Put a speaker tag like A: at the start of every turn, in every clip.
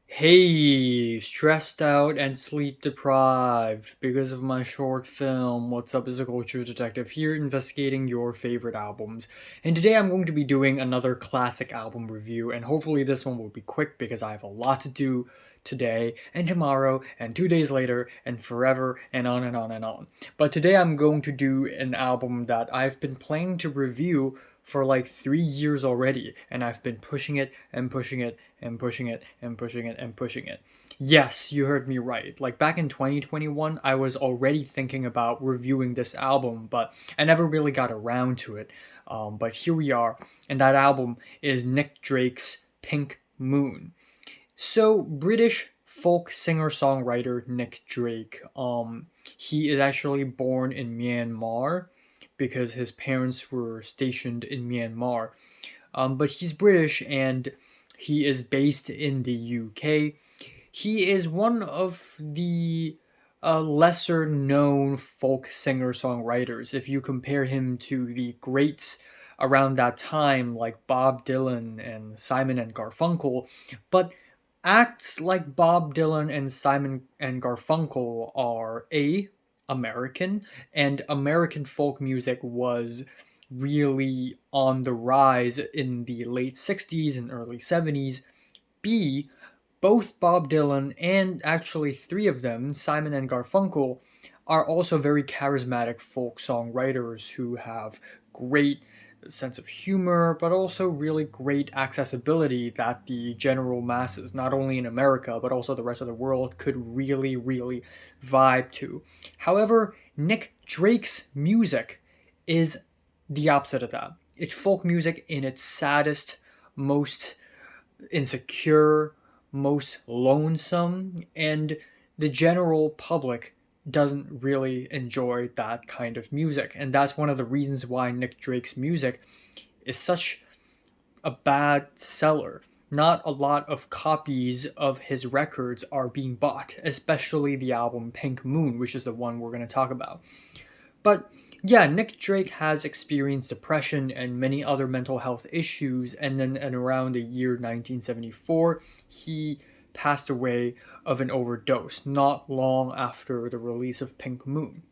A: Hey, stressed out and sleep deprived because of my short film. What's up is a culture detective here investigating your favorite albums. And today I'm going to be doing another classic album review, and hopefully this one will be quick because I have a lot to do today and tomorrow and 2 days later and forever and on and on and on. But today I'm going to do an album that I've been planning to review for like 3 years already, and I've been pushing it and pushing it and pushing it and pushing it and pushing it. Yes, you heard me right. Like back in 2021, I was already thinking about reviewing this album, but I never really got around to it. But here we are, and that album is Nick Drake's Pink Moon. So, British folk singer-songwriter Nick Drake, he is actually born in Myanmar because his parents were stationed in Myanmar. But he's British and he is based in the UK. He is one of the lesser known folk singer songwriters if you compare him to the greats around that time like Bob Dylan and Simon and Garfunkel. But acts like Bob Dylan and Simon and Garfunkel are American, and American folk music was really on the rise in the late 60s and early 70s. B, both Bob Dylan and actually three of them, Simon and Garfunkel, are also very charismatic folk songwriters who have great sense of humor, but also really great accessibility that the general masses, not only in America, but also the rest of the world, could really vibe to. However, Nick Drake's music is the opposite of that. It's folk music in its saddest, most insecure, most lonesome, and the general public doesn't really enjoy that kind of music. And that's one of the reasons why Nick Drake's music is such a bad seller. Not a lot of copies of his records are being bought, especially the album Pink Moon, which is the one we're going to talk about. But yeah, Nick Drake has experienced depression and many other mental health issues, and then at around the year 1974, he passed away of an overdose not long after the release of Pink Moon.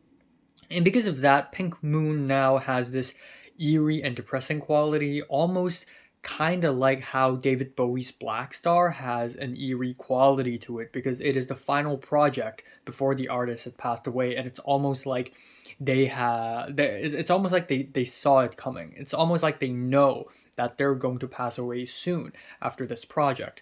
A: And because of that, Pink Moon now has this eerie and depressing quality, almost kind of like how David Bowie's Black Star has an eerie quality to it because it is the final project before the artist had passed away, and it's almost like it's almost like they saw it coming. It's almost like they know that they're going to pass away soon after this project.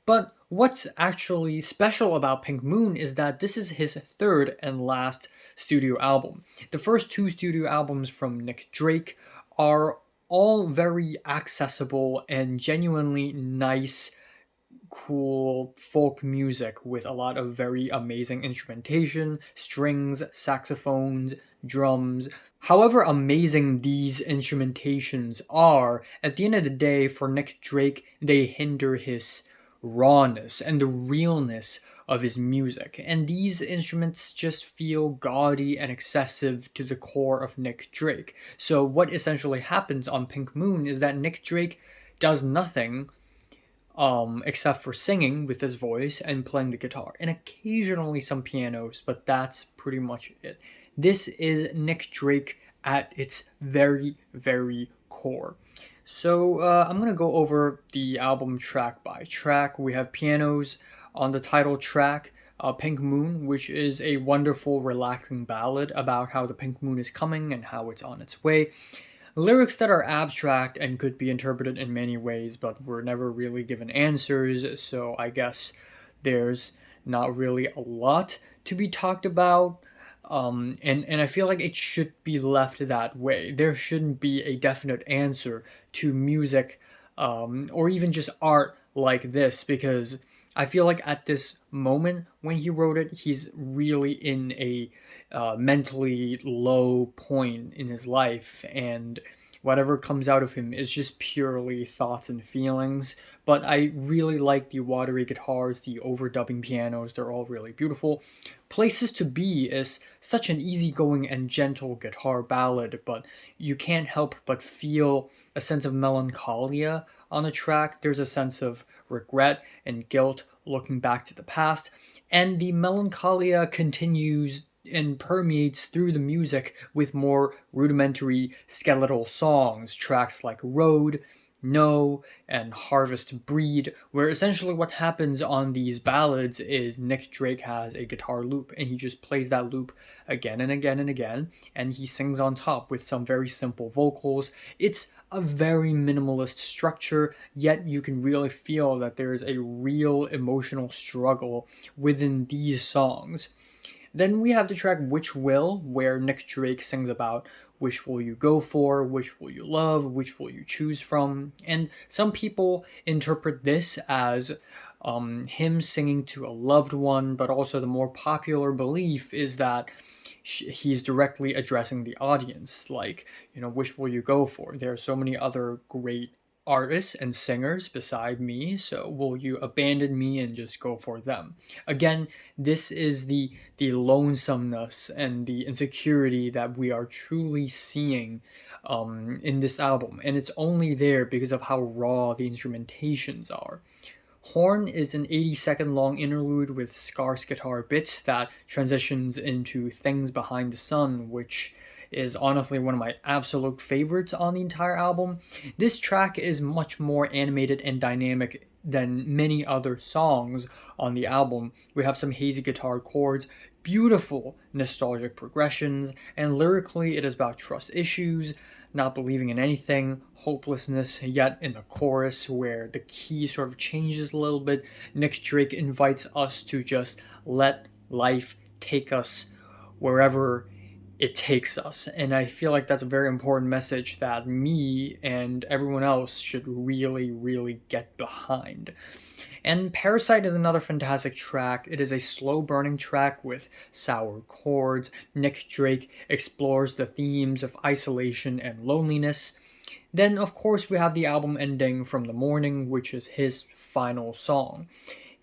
A: But what's actually special about Pink Moon is that this is his third and last studio album. The first two studio albums from Nick Drake are all very accessible and genuinely nice, cool folk music with a lot of very amazing instrumentation, strings, saxophones, drums. However amazing these instrumentations are, at the end of the day, for Nick Drake, they hinder his rawness and the realness of his music. And these instruments just feel gaudy and excessive to the core of Nick Drake. So, what essentially happens on Pink Moon is that Nick Drake does nothing except for singing with his voice and playing the guitar, and occasionally some pianos, but that's pretty much it. This is Nick Drake at its very core. So I'm gonna go over the album track by track. We have pianos on the title track, Pink Moon, which is a wonderful, relaxing ballad about how the pink moon is coming and how it's on its way. Lyrics that are abstract and could be interpreted in many ways, but were never really given answers, so I guess there's not really a lot to be talked about. And I feel like it should be left that way. There shouldn't be a definite answer to music or even just art like this because I feel like at this moment when he wrote it, he's really in a mentally low point in his life, and whatever comes out of him is just purely thoughts and feelings. But I really like the watery guitars, the overdubbing pianos, they're all really beautiful. Places to Be is such an easygoing and gentle guitar ballad, but you can't help but feel a sense of melancholia on the track. There's a sense of regret and guilt looking back to the past, and the melancholia continues and permeates through the music with more rudimentary skeletal songs, tracks like Road, No, and Harvest Breed, where essentially what happens on these ballads is Nick Drake has a guitar loop and he just plays that loop again and again and again, and he sings on top with some very simple vocals. It's a very minimalist structure, yet you can really feel that there is a real emotional struggle within these songs. Then we have the track Which Will, where Nick Drake sings about which will you go for, which will you love, which will you choose from. And some people interpret this as him singing to a loved one, but also the more popular belief is that he's directly addressing the audience. Like, which will you go for? There are so many other great artists and singers beside me, so will you abandon me and just go for them? Again, this is the lonesomeness and the insecurity that we are truly seeing in this album, and it's only there because of how raw the instrumentations are. Horn is an 80-second long interlude with scarce guitar bits that transitions into Things Behind the Sun, which is honestly one of my absolute favorites on the entire album. This track is much more animated and dynamic than many other songs on the album. We have some hazy guitar chords, beautiful nostalgic progressions, and lyrically it is about trust issues, not believing in anything, hopelessness, yet in the chorus where the key sort of changes a little bit, Nick Drake invites us to just let life take us wherever it takes us. And I feel like that's a very important message that me and everyone else should really, really get behind. And Parasite is another fantastic track. It is a slow burning track with sour chords. Nick Drake explores the themes of isolation and loneliness. Then, of course, we have the album ending From the Morning, which is his final song.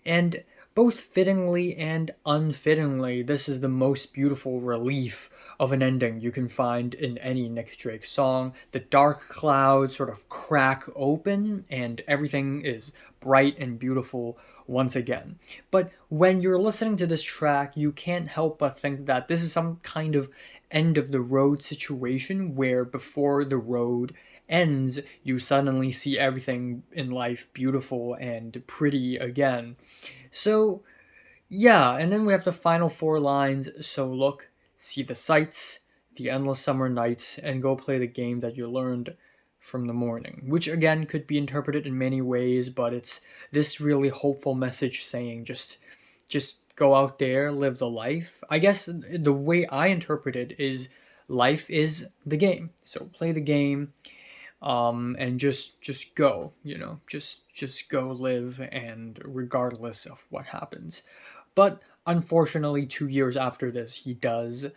A: And both fittingly and unfittingly, this is the most beautiful relief of an ending you can find in any Nick Drake song. The dark clouds sort of crack open and everything is bright and beautiful once again. But when you're listening to this track, you can't help but think that this is some kind of end of the road situation where before the road ends, you suddenly see everything in life beautiful and pretty again. So, yeah, and then we have the final four lines. So look, see the sights, the endless summer nights, and go play the game that you learned from the morning. Which again could be interpreted in many ways, but it's this really hopeful message saying just go out there, live the life. I guess the way I interpret it is life is the game. So play the game, and just go, just go live, and regardless of what happens. But unfortunately, 2 years after this, he does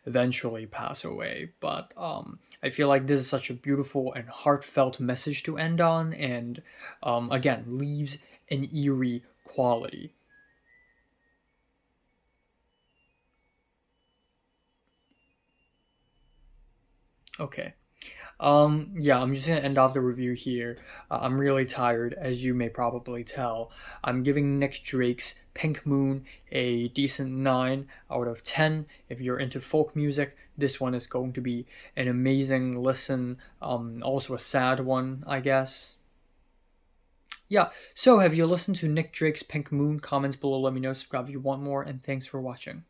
A: eventually pass away. But I feel like this is such a beautiful and heartfelt message to end on, and again leaves an eerie quality. Okay. Yeah, I'm just gonna end off the review here. I'm really tired, as you may probably tell. I'm giving Nick Drake's Pink Moon a decent 9 out of 10. If you're into folk music, this one is going to be an amazing listen. Also a sad one, I guess. Yeah, so have you listened to Nick Drake's Pink Moon? Comments below, let me know, subscribe if you want more, and thanks for watching.